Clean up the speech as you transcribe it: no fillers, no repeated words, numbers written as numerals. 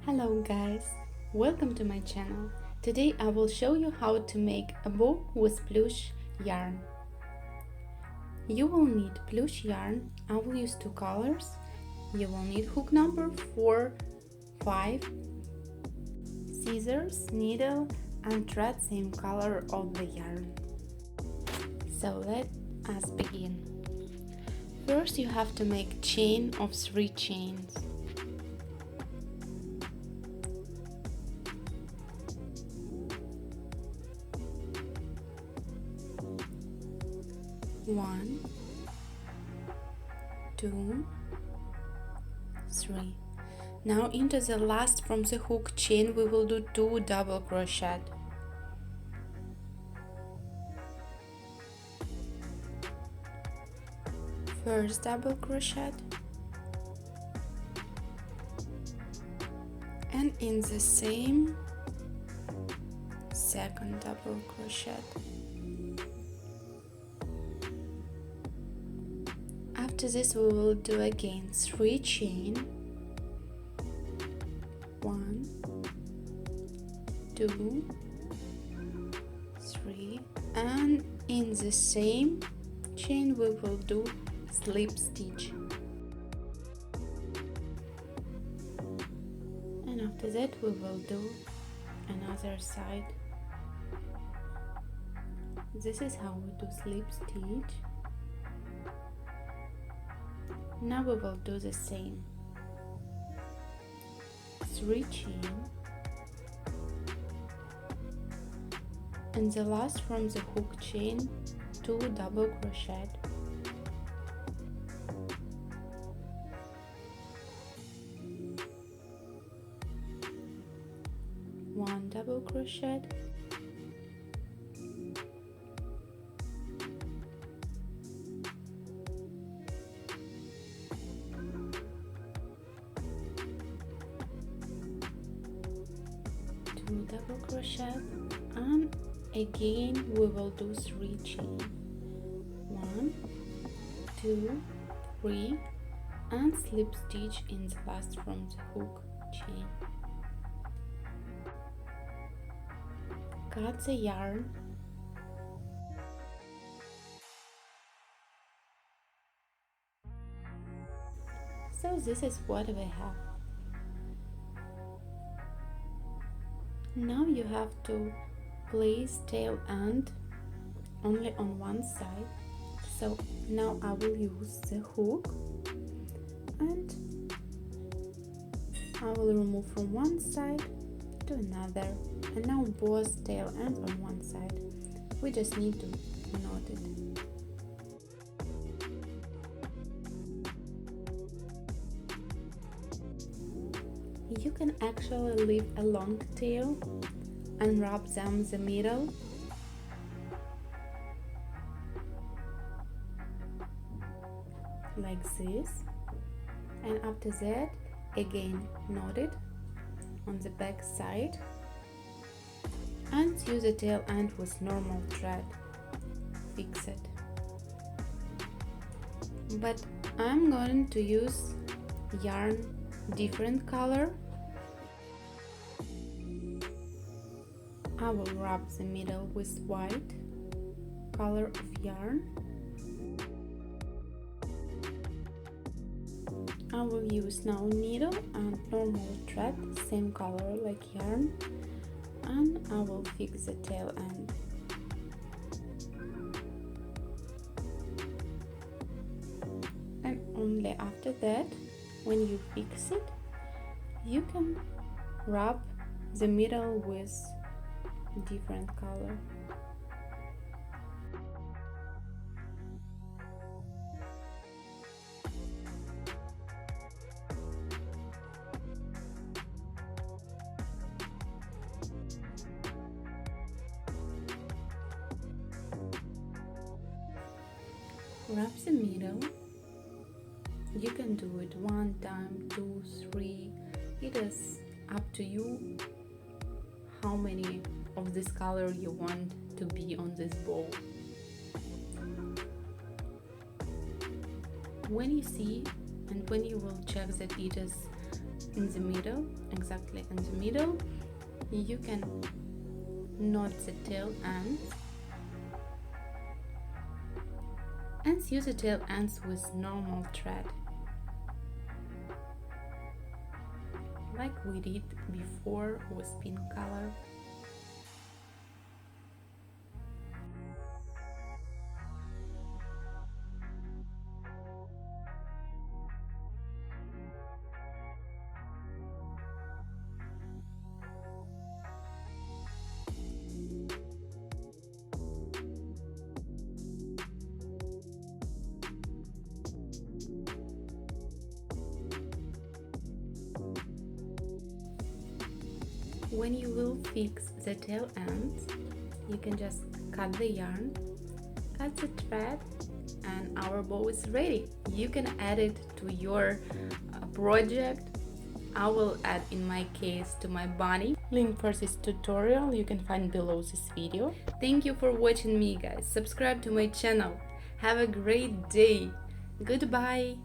Hello guys, welcome to my channel. Today I will show you how to make a bow with plush yarn. You will need plush yarn. I will use two colors. You will need hook number 4, 5, scissors, needle and thread same color of the yarn. So let us begin. First you have to make chain of 3 chains. One, two, three. Now into the last from the hook chain we will do 2 double crochet. First double crochet and in the same second double crochet. After this we will do again 3 chain, 1, 2, 3, and in the same chain we will do slip stitch, and after that we will do another side. This is how we do slip stitch. Now we will do the same 3 chain and the last from the hook chain 2 double crochet, one double crochet, double crochet, and again we will do 3 chain, 1, 2, 3, and slip stitch in the last from the hook chain. Cut the yarn. So this is what we have. Now you have to place tail end only on one side. So now I will use the hook and I will remove from one side to another, and now both tail ends on one side. We just need to knot it. You can actually leave a long tail and wrap them the middle. Like this, and after that again knot it on the back side and use the tail end with normal thread. Fix it. But I'm going to use yarn different color. I will wrap the middle with white color of yarn. I will use now needle and normal thread, same color like yarn, and I will fix the tail end. And only after that, when you fix it, you can wrap the middle with different color. Wrap the middle. You can do it 1 time, 2, 3. It is up to you how many of this color you want to be on this bow. When you see and when you will check that it is in the middle, exactly in the middle, you can knot the tail ends and sew the tail ends with normal thread, like we did before with pink color. When you will fix the tail ends, you can just cut the yarn, add the thread, and our bow is ready. You can add it to your project. I will add in my case to my bunny. Link for this tutorial you can find below this video. Thank you for watching me, guys. Subscribe to my channel. Have a great day. Goodbye.